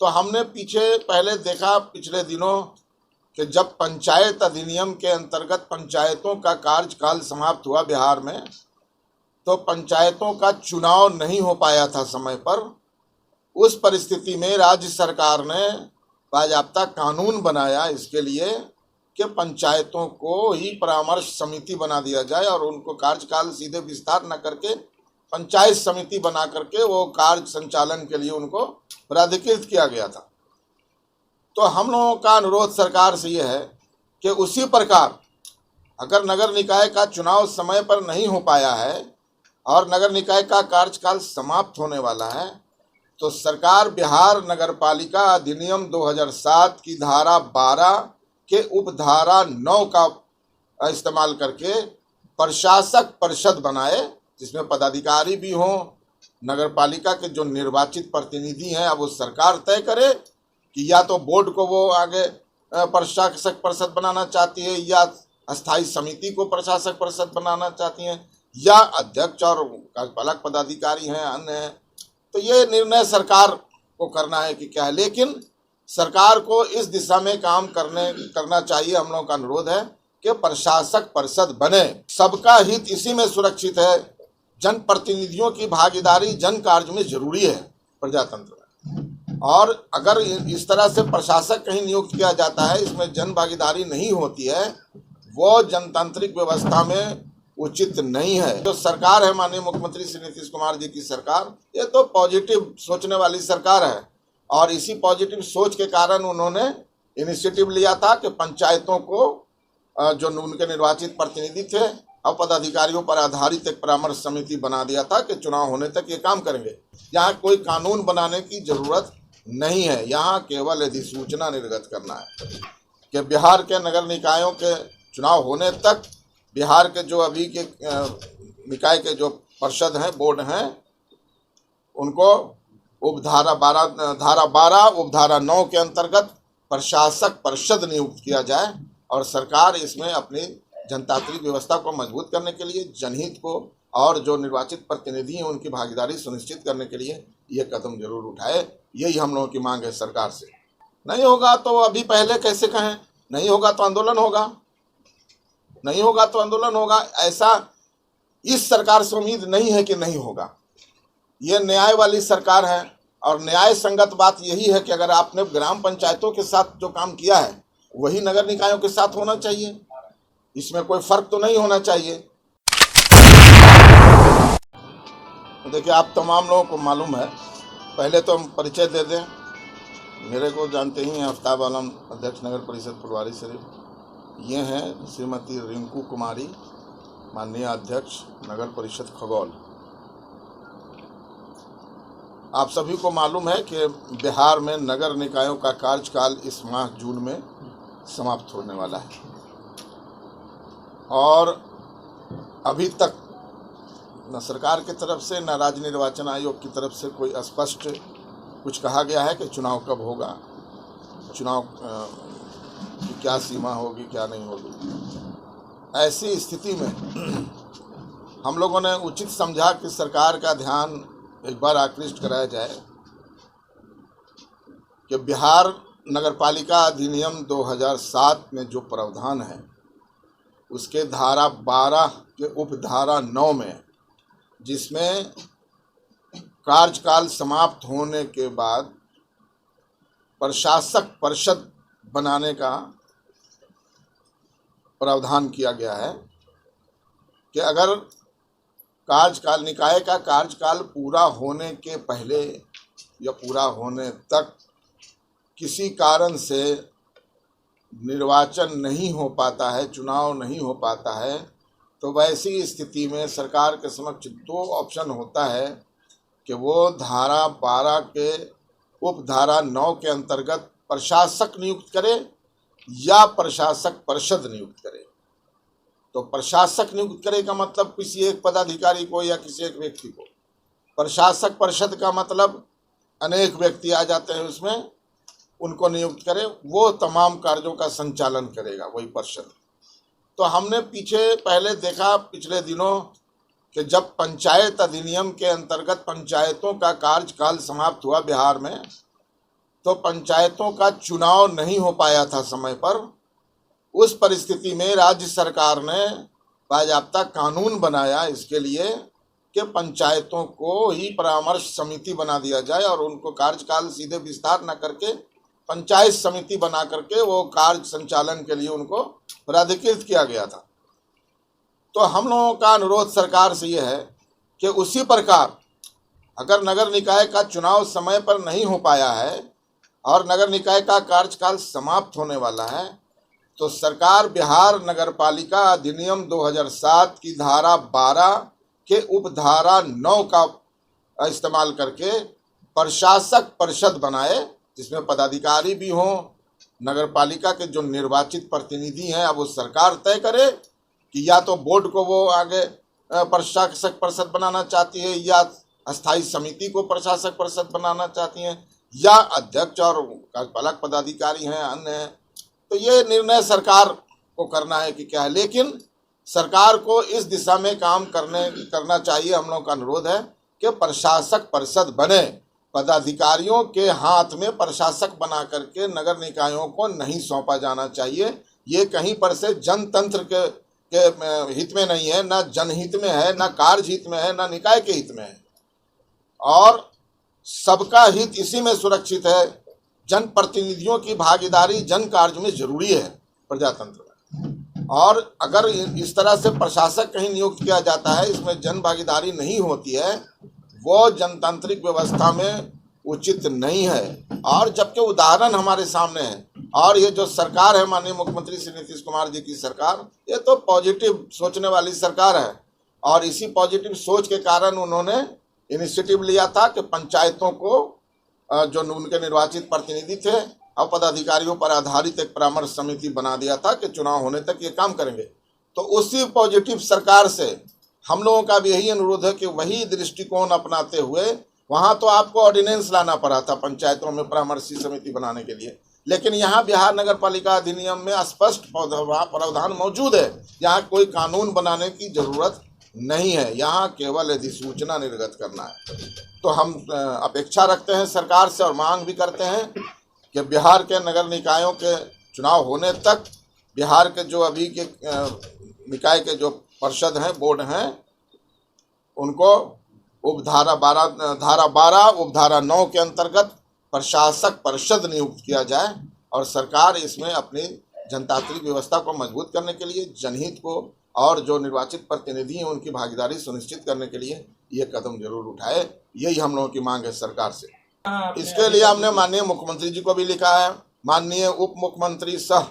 तो हमने पहले देखा पिछले दिनों कि जब पंचायत अधिनियम के अंतर्गत पंचायतों का कार्यकाल समाप्त हुआ बिहार में, तो पंचायतों का चुनाव नहीं हो पाया था समय पर। उस परिस्थिति में राज्य सरकार ने बाकायदा कानून बनाया इसके लिए कि पंचायतों को ही परामर्श समिति बना दिया जाए और उनको कार्यकाल सीधे विस्तार न करके पंचायत समिति बना करके वो कार्य संचालन के लिए उनको प्राधिकृत किया गया था। तो हम लोगों का अनुरोध सरकार से ये है कि उसी प्रकार अगर नगर निकाय का चुनाव समय पर नहीं हो पाया है और नगर निकाय का कार्यकाल समाप्त होने वाला है, तो सरकार बिहार नगरपालिका अधिनियम 2007 की धारा 12 के उपधारा 9 का इस्तेमाल करके प्रशासक परिषद बनाए, जिसमें पदाधिकारी भी हों। नगरपालिका के जो निर्वाचित प्रतिनिधि हैं, अब वो सरकार तय करे कि या तो बोर्ड को वो आगे प्रशासक परिषद बनाना चाहती है, या अस्थायी समिति को प्रशासक परिषद बनाना चाहती हैं, या अध्यक्ष और कार्यपालक पदाधिकारी हैं, अन्य हैं। तो ये निर्णय सरकार को करना है कि क्या है, लेकिन सरकार को इस दिशा में काम करना चाहिए। हम लोगों का अनुरोध है कि प्रशासक परिषद बने। सबका हित इसी में सुरक्षित है। जनप्रतिनिधियों की भागीदारी जन कार्य में जरूरी है प्रजातंत्र में, और अगर इस तरह से प्रशासक कहीं नियुक्त किया जाता है, इसमें जन भागीदारी नहीं होती है, वो जनतांत्रिक व्यवस्था में उचित नहीं है। जो सरकार है माननीय मुख्यमंत्री श्री नीतीश कुमार जी की सरकार, ये तो पॉजिटिव सोचने वाली सरकार है, और इसी पॉजिटिव सोच के कारण उन्होंने इनिशिएटिव लिया था कि पंचायतों को जो उनके निर्वाचित प्रतिनिधि थे और पदाधिकारियों पर आधारित एक परामर्श समिति बना दिया था कि चुनाव होने तक ये काम करेंगे। यहाँ कोई कानून बनाने की जरूरत नहीं है, यहाँ केवल अधिसूचना निर्गत करना है कि बिहार के नगर निकायों के चुनाव होने तक बिहार के जो अभी के निकाय के जो परिषद हैं, बोर्ड हैं, उनको उपधारा 12 उपधारा 9 के अंतर्गत प्रशासक परिषद नियुक्त किया जाए, और सरकार इसमें अपनी जनतांत्रिक व्यवस्था को मजबूत करने के लिए, जनहित को और जो निर्वाचित प्रतिनिधि हैं उनकी भागीदारी सुनिश्चित करने के लिए ये कदम जरूर उठाए। यही हम लोगों की मांग है सरकार से। नहीं होगा तो अभी पहले कैसे कहें, नहीं होगा तो आंदोलन होगा, नहीं होगा तो आंदोलन होगा। ऐसा इस सरकार से उम्मीद नहीं है कि नहीं होगा। ये न्याय वाली सरकार है, और न्याय संगत बात यही है कि अगर आपने ग्राम पंचायतों के साथ जो काम किया है वही नगर निकायों के साथ होना चाहिए, इसमें कोई फर्क तो नहीं होना चाहिए। तो देखिए, आप तमाम लोगों को मालूम है, पहले तो हम परिचय दे दें। मेरे को जानते ही हैं, आफ्ताब आलम, अध्यक्ष नगर परिषद फुलवारी शरीफ। ये हैं श्रीमती रिंकू कुमारी, माननीय अध्यक्ष नगर परिषद खगौल। आप सभी को मालूम है कि बिहार में नगर निकायों का कार्यकाल इस माह जून में समाप्त होने वाला है, और अभी तक न सरकार की तरफ से न राज्य निर्वाचन आयोग की तरफ से कोई स्पष्ट कुछ कहा गया है कि चुनाव कब होगा, चुनाव की क्या सीमा होगी, क्या नहीं होगी। ऐसी स्थिति में हम लोगों ने उचित समझा कि सरकार का ध्यान एक बार आकृष्ट कराया जाए कि बिहार नगरपालिका अधिनियम 2007 में जो प्रावधान है, उसके धारा 12 के उपधारा 9 में, जिसमें कार्यकाल समाप्त होने के बाद प्रशासक परिषद बनाने का प्रावधान किया गया है कि अगर कार्यकाल, निकाय का कार्यकाल पूरा होने के पहले या पूरा होने तक किसी कारण से निर्वाचन नहीं हो पाता है, चुनाव नहीं हो पाता है, तो वैसी स्थिति में सरकार के समक्ष दो ऑप्शन होता है कि वो धारा 12 के उपधारा 9 के अंतर्गत प्रशासक नियुक्त करे या प्रशासक परिषद नियुक्त करे। तो प्रशासक नियुक्त करे का मतलब किसी एक पदाधिकारी को या किसी एक व्यक्ति को, प्रशासक परिषद का मतलब अनेक व्यक्ति आ जाते हैं उसमें, उनको नियुक्त करे, वो तमाम कार्यों का संचालन करेगा वही परिषद। तो हमने पहले देखा पिछले दिनों कि जब पंचायत अधिनियम के अंतर्गत पंचायतों का कार्यकाल समाप्त हुआ बिहार में, तो पंचायतों का चुनाव नहीं हो पाया था समय पर। उस परिस्थिति में राज्य सरकार ने बाकायदा कानून बनाया इसके लिए कि पंचायतों को ही परामर्श समिति बना दिया जाए और उनको कार्यकाल सीधे विस्तार न करके पंचायत समिति बना करके वो कार्य संचालन के लिए उनको प्राधिकृत किया गया था। तो हम लोगों का अनुरोध सरकार से यह है कि उसी प्रकार अगर नगर निकाय का चुनाव समय पर नहीं हो पाया है और नगर निकाय का कार्यकाल समाप्त होने वाला है, तो सरकार बिहार नगरपालिका अधिनियम 2007 की धारा 12 के उपधारा 9 का इस्तेमाल करके प्रशासक परिषद बनाए, जिसमें पदाधिकारी भी हों। नगरपालिका के जो निर्वाचित प्रतिनिधि हैं, अब वो सरकार तय करे कि या तो बोर्ड को वो आगे प्रशासक परिषद बनाना चाहती है या अस्थायी समिति को प्रशासक परिषद बनाना चाहती हैं या अध्यक्ष और कार्यपालक पदाधिकारी हैं, अन्य हैं। तो ये निर्णय सरकार को करना है कि क्या है, लेकिन सरकार को इस दिशा में काम करना चाहिए। हम लोगों का अनुरोध है कि प्रशासक परिषद बने, पदाधिकारियों के हाथ में प्रशासक बना करके नगर निकायों को नहीं सौंपा जाना चाहिए। ये कहीं पर से जनतंत्र के हित में नहीं है, ना जनहित में है, ना कार्य हित में है, ना निकाय के हित में है, और सबका हित इसी में सुरक्षित है। जनप्रतिनिधियों की भागीदारी जन कार्य में जरूरी है प्रजातंत्र में, और अगर इस तरह से प्रशासक कहीं नियुक्त किया जाता है, इसमें जन भागीदारी नहीं होती है, वो जनतांत्रिक व्यवस्था में उचित नहीं है। और जबकि उदाहरण हमारे सामने है, और ये जो सरकार है माननीय मुख्यमंत्री श्री नीतीश कुमार जी की सरकार, ये तो पॉजिटिव सोचने वाली सरकार है, और इसी पॉजिटिव सोच के कारण उन्होंने इनिशिएटिव लिया था कि पंचायतों को जो उनके निर्वाचित प्रतिनिधि थे और पदाधिकारियों पर आधारित एक परामर्श समिति बना दिया था कि चुनाव होने तक ये काम करेंगे। तो उसी पॉजिटिव सरकार से हम लोगों का भी यही अनुरोध है कि वही दृष्टिकोण अपनाते हुए, वहाँ तो आपको ऑर्डिनेंस लाना पड़ा था पंचायतों में परामर्शी समिति बनाने के लिए, लेकिन यहाँ बिहार नगर पालिका अधिनियम में स्पष्ट प्रावधान मौजूद है। यहाँ कोई कानून बनाने की जरूरत नहीं है, यहाँ केवल अधिसूचना निर्गत करना है। तो हम अपेक्षा रखते हैं सरकार से और मांग भी करते हैं कि बिहार के नगर निकायों के चुनाव होने तक बिहार के जो अभी के निकाय के जो परिषद हैं, बोर्ड हैं, उनको उपधारा 12 उपधारा 9 के अंतर्गत प्रशासक परिषद नियुक्त किया जाए, और सरकार इसमें अपनी जनतांत्रिक व्यवस्था को मजबूत करने के लिए, जनहित को और जो निर्वाचित प्रतिनिधि हैं उनकी भागीदारी सुनिश्चित करने के लिए ये कदम जरूर उठाए। यही हम लोगों की मांग है सरकार से। इसके लिए हमने माननीय मुख्यमंत्री जी को भी लिखा है, माननीय उप मुख्यमंत्री सह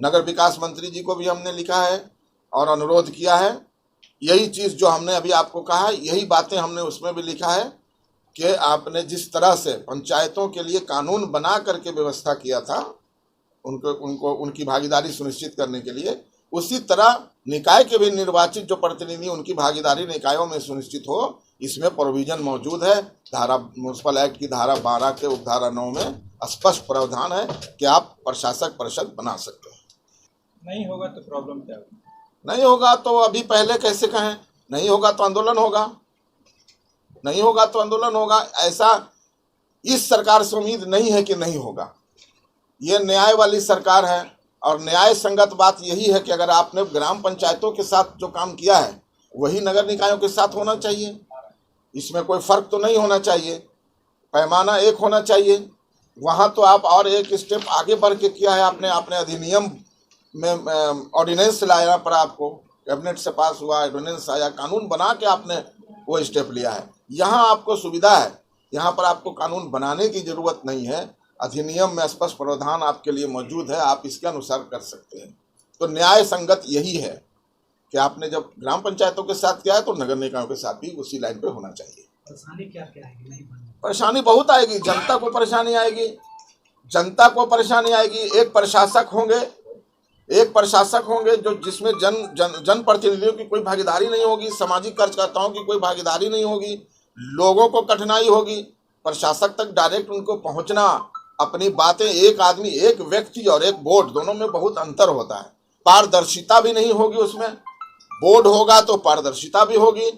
नगर विकास मंत्री जी को भी हमने लिखा है और अनुरोध किया है। यही चीज़ जो हमने अभी आपको कहा है, यही बातें हमने उसमें भी लिखा है कि आपने जिस तरह से पंचायतों के लिए कानून बना करके व्यवस्था किया था उनकी भागीदारी सुनिश्चित करने के लिए, उसी तरह निकाय के भी निर्वाचित जो प्रतिनिधि उनकी भागीदारी निकायों में सुनिश्चित हो, इसमें प्रोविजन मौजूद है। म्यूनसिपल एक्ट की धारा 12 के उपधारा 9 में स्पष्ट प्रावधान है कि आप प्रशासक परिषद बना सकते हैं। नहीं होगा तो प्रॉब्लम क्या होगी? नहीं होगा तो अभी पहले कैसे कहें, नहीं होगा तो आंदोलन होगा, नहीं होगा तो आंदोलन होगा। ऐसा इस सरकार से उम्मीद नहीं है कि नहीं होगा। ये न्याय वाली सरकार है, और न्याय संगत बात यही है कि अगर आपने ग्राम पंचायतों के साथ जो काम किया है वही नगर निकायों के साथ होना चाहिए। इसमें कोई फर्क तो नहीं होना चाहिए, पैमाना एक होना चाहिए। वहाँ तो आप और एक स्टेप आगे बढ़ के किया है आपने, अपने अधिनियम में ऑर्डिनेंस लाया पड़ा, आपको कैबिनेट से पास हुआ, ऑर्डिनेंस आया, कानून बना के आपने वो स्टेप लिया है। यहाँ आपको सुविधा है, यहाँ पर आपको कानून बनाने की जरूरत नहीं है। अधिनियम में स्पष्ट प्रावधान आपके लिए मौजूद है, आप इसके अनुसार कर सकते हैं। तो न्याय संगत यही है कि आपने जब ग्राम पंचायतों के साथ किया है तो नगर निकायों के साथ भी उसी लाइन पे होना चाहिए। परेशानी क्या क्या आएगी? नहीं परेशानी बहुत आएगी, जनता को परेशानी आएगी, जनता को परेशानी आएगी। एक प्रशासक होंगे जो जिसमें जन प्रतिनिधियों की कोई भागीदारी नहीं होगी, सामाजिक कार्यकर्ताओं की कोई भागीदारी नहीं होगी, लोगों को कठिनाई होगी। प्रशासक तक डायरेक्ट उनको पहुंचना, अपनी बातें, एक आदमी, एक व्यक्ति और एक बोर्ड, दोनों में बहुत अंतर होता है। पारदर्शिता भी नहीं होगी उसमें। बोर्ड होगा तो पारदर्शिता भी होगी,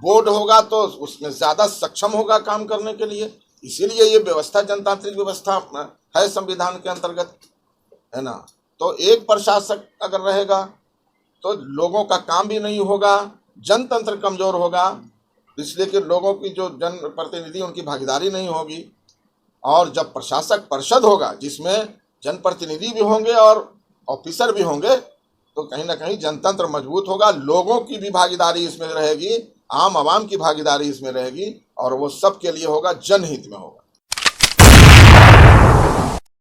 बोर्ड होगा तो उसमें ज़्यादा सक्षम होगा काम करने के लिए। इसीलिए ये व्यवस्था जनतांत्रिक व्यवस्था है संविधान के अंतर्गत, है ना। तो एक प्रशासक अगर रहेगा तो लोगों का काम भी नहीं होगा, जनतंत्र कमजोर होगा, इसलिए कि लोगों की जो जन प्रतिनिधि उनकी भागीदारी नहीं होगी। और जब प्रशासक परिषद होगा जिसमें जनप्रतिनिधि भी होंगे और ऑफिसर भी होंगे, तो कहीं ना कहीं जनतंत्र मजबूत होगा, लोगों की भी भागीदारी इसमें रहेगी, आम आवाम की भागीदारी इसमें रहेगी, और वो सब के लिए होगा, जनहित में होगा।